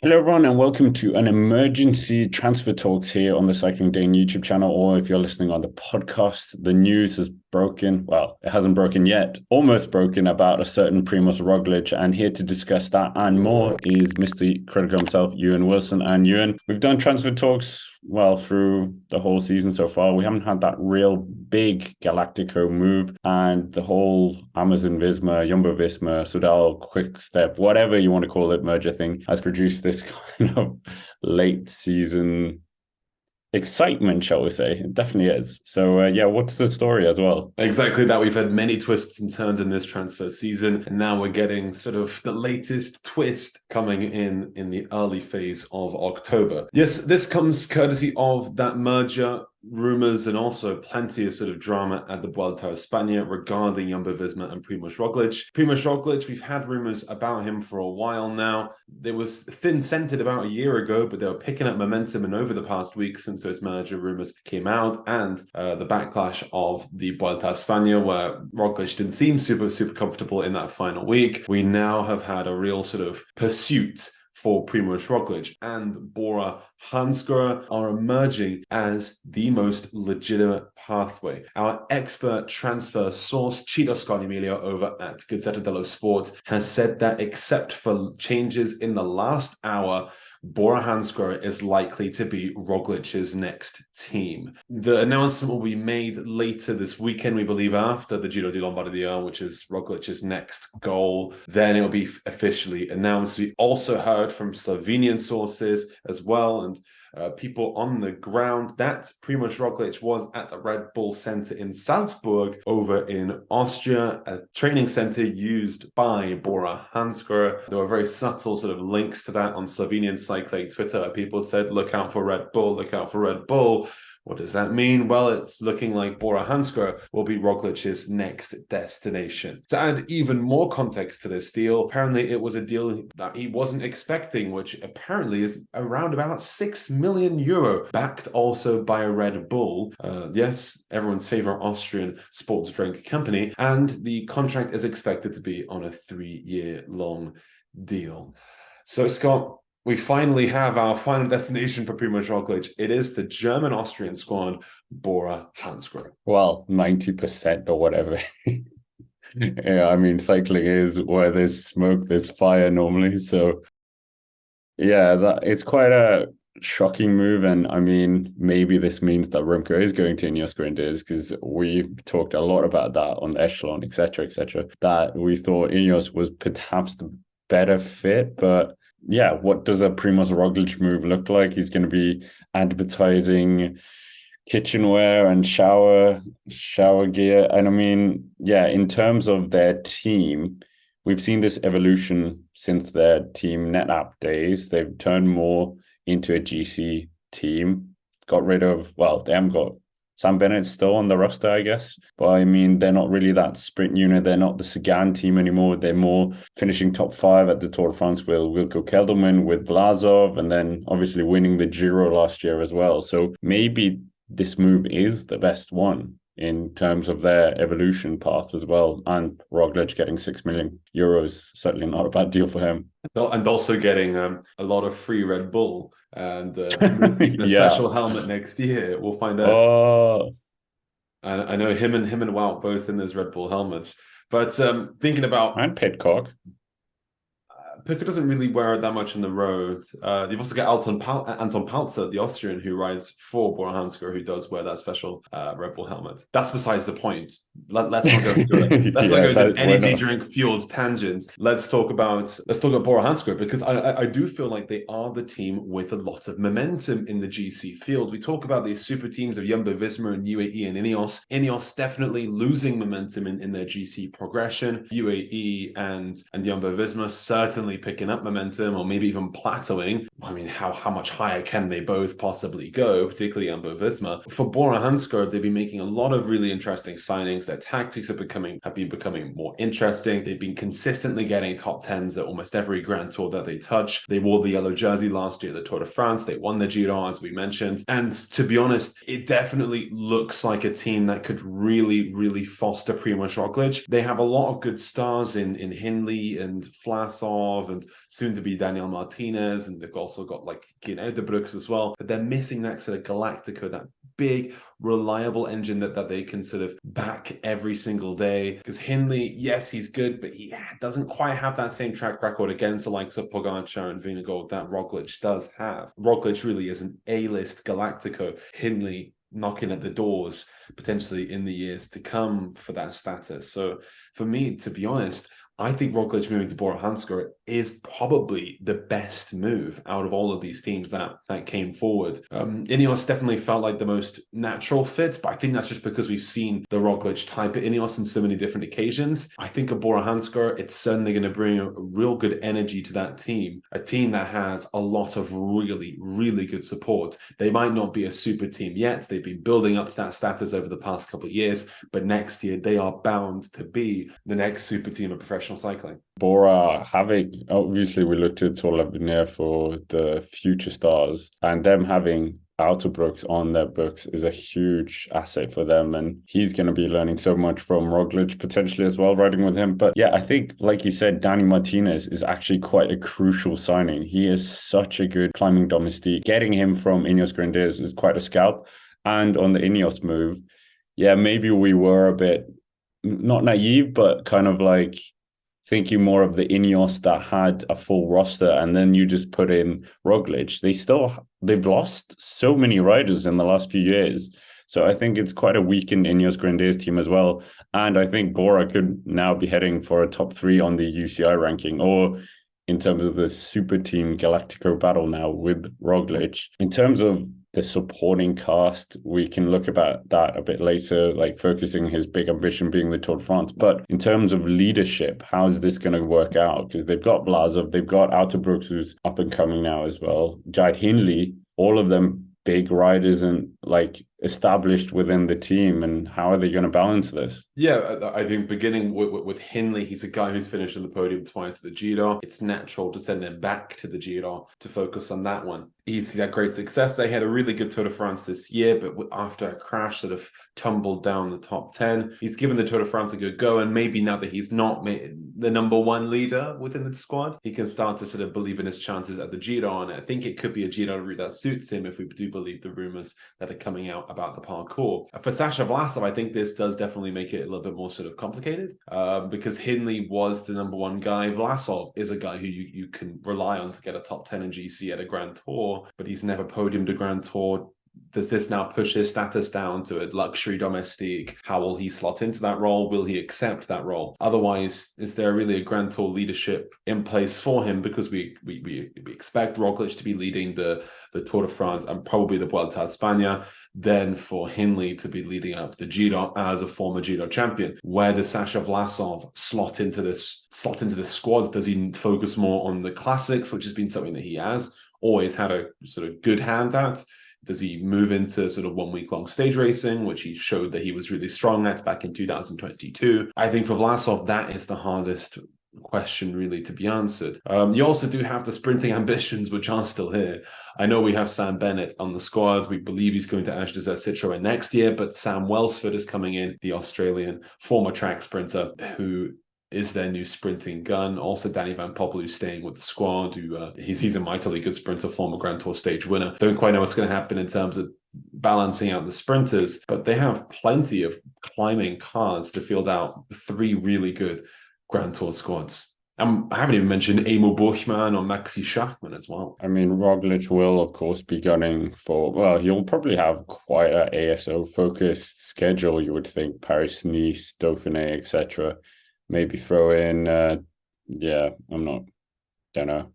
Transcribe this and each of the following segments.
Hello, everyone, and welcome to an emergency transfer talks here on the Cycling Dane YouTube channel, or if you're listening on the podcast. The news has broken. Well, it hasn't broken yet, almost broken, about a certain Primož Roglič. And here to discuss that and more is Mr. Critical himself, Ewan Wilson. And Ewan, we've done transfer talks, well, through the whole season so far. We haven't had that real big Galactico move, and the whole Amazon-Visma, jumbo-visma, soudal-quick step, whatever you want to call it, merger thing, has produced this kind of late season excitement, shall we say. It definitely is. So yeah, what's the story as well? Exactly that. We've had many twists and turns in this transfer season, and now we're getting sort of the latest twist coming in the early phase of October. Yes, this comes courtesy of that merger rumors and also plenty of sort of drama at the Vuelta a España regarding Jumbo-Visma and Primož Roglič. Primož Roglič, we've had rumors about him for a while now. There was thin-scented about a year ago, but they were picking up momentum, and over the past week since those merger rumors came out and the backlash of the Vuelta a España, where Roglič didn't seem super comfortable in that final week, we now have had a real sort of pursuit for Primož Roglič, and Bora Hansgrohe are emerging as the most legitimate pathway. Our expert transfer source, Cito Scarnemiglio over at Gazzetta dello Sport, has said that except for changes in the last hour, Bora Hansgrohe is likely to be Roglic's next team. The announcement will be made later this weekend, we believe, after the Giro di Lombardia, which is Roglic's next goal. Then it will be officially announced. We also heard from Slovenian sources as well, and people on the ground, that Primož Roglič was at the Red Bull Center in Salzburg over in Austria, a training center used by Bora Hansgrohe. There were very subtle sort of links to that on Slovenian cycling Twitter, where people said, look out for Red Bull, look out for Red Bull. What does that mean? Well, it's looking like Bora Hansgrohe will be Roglic's next destination. To add even more context to this deal, apparently it was a deal that he wasn't expecting, which apparently is around about 6 million euro, backed also by a Red Bull. Yes, everyone's favorite Austrian sports drink company. And the contract is expected to be on a 3-year long deal. So, Scott, we finally have our final destination for Primož Roglič. It is the German-Austrian squad, Bora Hansgrohe. Well, 90% or whatever. Yeah, I mean, cycling is where there's smoke, there's fire normally. So yeah, it's quite a shocking move. And I mean, maybe this means that Remco is going to Ineos Grenadiers, because we talked a lot about that on Echelon, etc., that we thought Ineos was perhaps the better fit. But yeah, what does a Primož Roglič move look like? He's going to be advertising kitchenware and shower gear. And I mean, yeah, in terms of their team, we've seen this evolution since their team NetApp days. They've turned more into a GC team, got rid of, well, they haven't got Sam Bennett's still on the roster, I guess. But I mean, they're not really that sprint unit. They're not the Sagan team anymore. They're more finishing top 5 at the Tour de France with Wilco Kelderman, with Vlasov, and then obviously winning the Giro last year as well. So maybe this move is the best one in terms of their evolution path as well. And Roglič getting 6 million euros, certainly not a bad deal for him. And also getting a lot of free Red Bull and a special helmet next year. We'll find out. Oh, I know him and Wout both in those Red Bull helmets. But thinking about... And Pidcock. Picker doesn't really wear it that much on the road. You've also got Anton Palzer, the Austrian, who rides for Bora Hansgrohe, who does wear that special Red Bull helmet. That's besides the point. Let's not go into it. Let's not go into an energy drink fueled tangent. Let's talk about Bora Hansgrohe, because I do feel like they are the team with a lot of momentum in the GC field. We talk about these super teams of Jumbo-Visma and UAE and Ineos. Ineos definitely losing momentum in their GC progression. UAE and Jumbo-Visma certainly picking up momentum, or maybe even plateauing. I mean, how much higher can they both possibly go, particularly Jumbo-Visma? For Bora Hansgrohe, they've been making a lot of really interesting signings. Their tactics have been becoming more interesting. They've been consistently getting top 10s at almost every Grand Tour that they touch. They wore the yellow jersey last year at the Tour de France. They won the Giro, as we mentioned. And to be honest, it definitely looks like a team that could really foster Primož Roglič. They have a lot of good stars in Hindley and Vlasov Vlasov and soon to be Daniel Martinez, and they've also got like Kien Uijtdebroeks as well. But they're missing that sort of Galactico, that big, reliable engine that they can sort of back every single day. Because Hindley, yes, he's good, but he doesn't quite have that same track record against the likes of Pogacar and Vingegaard that Roglic does have. Roglic really is an A-list Galactico. Hindley knocking at the doors potentially in the years to come for that status. So for me, to be honest, I think Roglic moving to Bora Hansgrohe is probably the best move out of all of these teams that came forward. Ineos definitely felt like the most natural fit, but I think that's just because we've seen the Roglic type at Ineos on so many different occasions. I think at Bora Hansgrohe, it's certainly going to bring a real good energy to that team, a team that has a lot of really, really good support. They might not be a super team yet. They've been building up to that status over the past couple of years, but next year they are bound to be the next super team of professional cycling. Bora having, obviously we looked at Tour L'avenir for the future stars, and them having Uijtdebroeks on their books is a huge asset for them, and he's going to be learning so much from Roglic potentially as well, riding with him. But yeah, I think, like you said, Dani Martinez is actually quite a crucial signing. He is such a good climbing domestique. Getting him from Ineos Grenadiers is quite a scalp. And on the Ineos move, yeah, maybe we were a bit, not naive, but kind of like thinking more of the Ineos that had a full roster, and then you just put in Roglic. They've lost so many riders in the last few years. So I think it's quite a weakened Ineos Grenadiers team as well. And I think Bora could now be heading for a top 3 on the UCI ranking, or in terms of the super team Galactico battle now with Roglic. In terms of the supporting cast, we can look about that a bit later, like focusing his big ambition being the Tour de France. But in terms of leadership, how is this going to work out? Because they've got Vlasov, they've got Uijtdebroeks, who's up and coming now as well, Jai Hindley, all of them big riders and like established within the team. And how are they going to balance this? Yeah, I think beginning with Hindley, he's a guy who's finished on the podium twice at the Giro. It's natural to send him back to the Giro to focus on that one. He's had great success. They had a really good Tour de France this year, but after a crash, sort of tumbled down the top 10. He's given the Tour de France a good go, and maybe now that he's not the number one leader within the squad, he can start to sort of believe in his chances at the Giro. And I think it could be a Giro route that suits him if we do believe the rumors that are coming out about the parcours. For Sasha Vlasov, I think this does definitely make it a little bit more sort of complicated because Hindley was the number one guy. Vlasov is a guy who you can rely on to get a top 10 in GC at a Grand Tour, but he's never podiumed a Grand Tour. Does this now push his status down to a luxury domestique? How will he slot into that role? Will he accept that role? Otherwise, is there really a Grand Tour leadership in place for him? Because we expect Roglic to be leading the Tour de France and probably the Vuelta a España, then for Hindley to be leading up the Giro as a former Giro champion. Where does Sasha Vlasov slot into this squad? Does he focus more on the classics, which has been something that he has always had a sort of good hand at? Does he move into sort of 1 week long stage racing, which he showed that he was really strong at back in 2022? I think for Vlasov, that is the hardest question really to be answered. You also do have the sprinting ambitions, which are still here. I know we have Sam Bennett on the squad. We believe he's going to Age des Citroën next year, but Sam Welsford is coming in, the Australian former track sprinter who is their new sprinting gun. Also, Danny Van Poppel, who's staying with the squad, he's a mightily good sprinter, former Grand Tour stage winner. Don't quite know what's going to happen in terms of balancing out the sprinters, but they have plenty of climbing cards to field out 3 really good Grand Tour squads. I haven't even mentioned Emil Buchmann or Maxi Schachmann as well. I mean, Roglic will, of course, be gunning for, well, he'll probably have quite an ASO-focused schedule, you would think, Paris-Nice, Dauphiné, etc. Maybe throw in, don't know.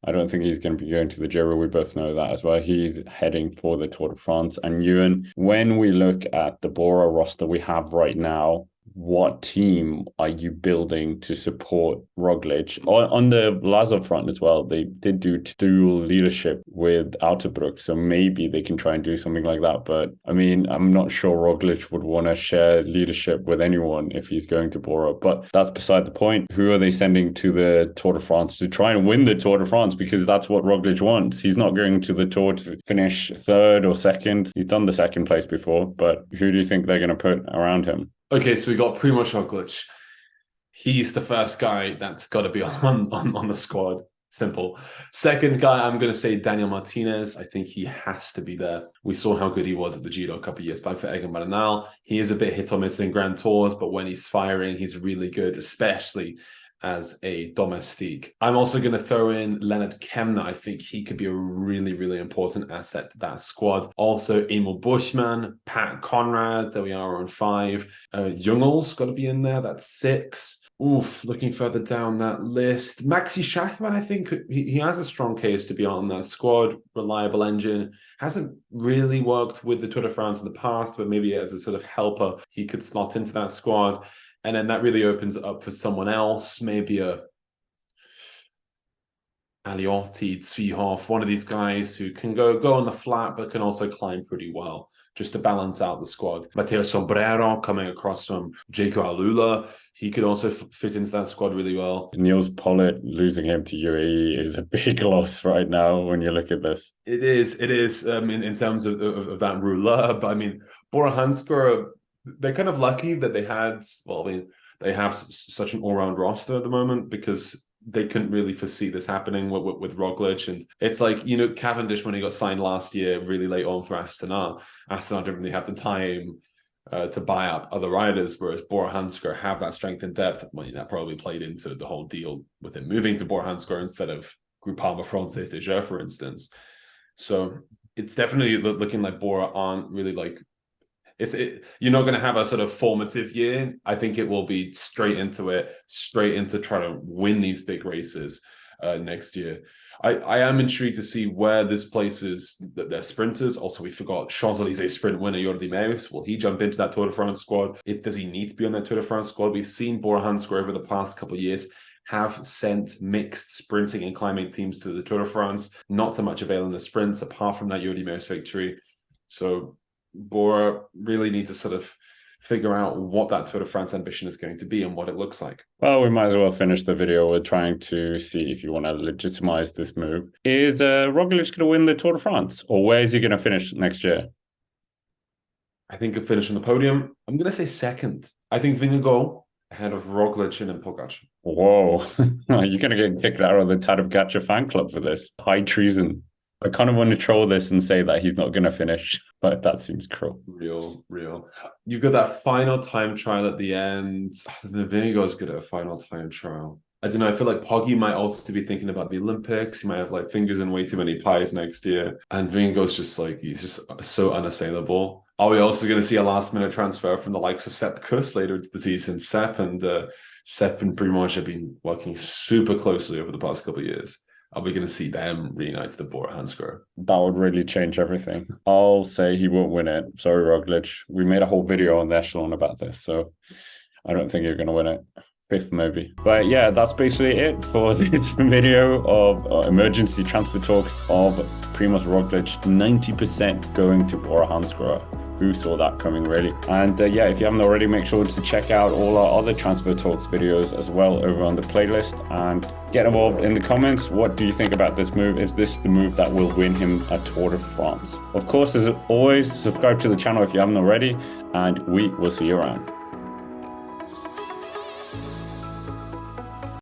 I don't think he's going to be going to the Giro. We both know that as well. He's heading for the Tour de France. And Ewan, when we look at the Bora roster we have right now, what team are you building to support Roglic? On the Vlasov front as well, they did do dual leadership with Uijtdebroeks, so maybe they can try and do something like that. But I mean, I'm not sure Roglic would want to share leadership with anyone if he's going to Bora, but that's beside the point. Who are they sending to the Tour de France to try and win the Tour de France? Because that's what Roglic wants. He's not going to the Tour to finish 3rd or 2nd. He's done the 2nd place before, but who do you think they're going to put around him? Okay, so we got Primož Roglič. He's the first guy that's got to be on the squad. Simple. Second guy, I'm going to say Daniel Martinez. I think he has to be there. We saw how good he was at the Giro a couple of years back for Egan Bernal. He is a bit hit or miss in Grand Tours, but when he's firing, he's really good, especially as a domestique. I'm also going to throw in Leonard Kemna. I think he could be a really, really important asset to that squad. Also, Emil Bushman, Pat Conrad, there we are on 5. Jungel's got to be in there. That's 6. Oof, looking further down that list. Maxi Schachmann, I think he has a strong case to be on that squad. Reliable engine. Hasn't really worked with the Tour de France in the past, but maybe as a sort of helper, he could slot into that squad. And then that really opens it up for someone else, maybe a Aliotti, Tsvihoff, one of these guys who can go on the flat, but can also climb pretty well, just to balance out the squad. Matteo Sombrero coming across from Jaco Alula. He could also fit into that squad really well. Niels Pollitt, losing him to UAE is a big loss right now when you look at this. It is. In terms of that rouleur. But I mean, Bora Hansgrohe, they're kind of lucky that they had, they have such an all-round roster at the moment, because they couldn't really foresee this happening with Roglič. And it's like, Cavendish, when he got signed last year really late on for Astana didn't really have the time to buy up other riders, whereas Bora Hansgrohe have that strength and depth. That probably played into the whole deal with him moving to Bora Hansgrohe instead of Groupama Francaise des Jeux, for instance. So it's definitely looking like Bora aren't really like, you're not going to have a sort of formative year. I think it will be straight into trying to win these big races next year. I am intrigued to see where this places their sprinters. Also, we forgot Champs-Élysées sprint winner Jordi Meus. Will he jump into that Tour de France squad? Does he need to be on that Tour de France squad? We've seen Bora Hansgrohe over the past couple of years have sent mixed sprinting and climbing teams to the Tour de France. Not so much avail in the sprints, apart from that Jordi Meus victory. So Bora really need to sort of figure out what that Tour de France ambition is going to be and what it looks like. Well, we might as well finish the video with trying to see if you want to legitimize this move. Is Roglič going to win the Tour de France, or where is he going to finish next year? I think he'll finish on the podium. I'm going to say second. I think Vingegaard ahead of Roglič and Pogačar. Whoa, you're going to get kicked out of the Tadej Pogačar fan club for this. High treason. I kind of want to troll this and say that he's not going to finish, but that seems cruel. Real. You've got that final time trial at the end. The Vingegaard's good at a final time trial. I don't know. I feel like Poggy might also be thinking about the Olympics. He might have like fingers in way too many pies next year. And Vingegaard's just like, he's just so unassailable. Are we also going to see a last minute transfer from the likes of Sepp Kuss later into the season? Sepp and Primož have been working super closely over the past couple of years. Are we going to see them reunite the Bora Hansgrohe? That would really change everything. I'll say he won't win it. Sorry, Roglič. We made a whole video on the Echelon about this, so I don't think you're going to win it. 5th maybe. But yeah, that's basically it for this video of emergency transfer talks of Primož Roglič. 90% going to Bora Hansgrohe. Who saw that coming, really? And yeah, if you haven't already, make sure to check out all our other Transfer Talks videos as well over on the playlist, and get involved in the comments. What do you think about this move? Is this the move that will win him a Tour de France? Of course, as always, subscribe to the channel if you haven't already, and we will see you around.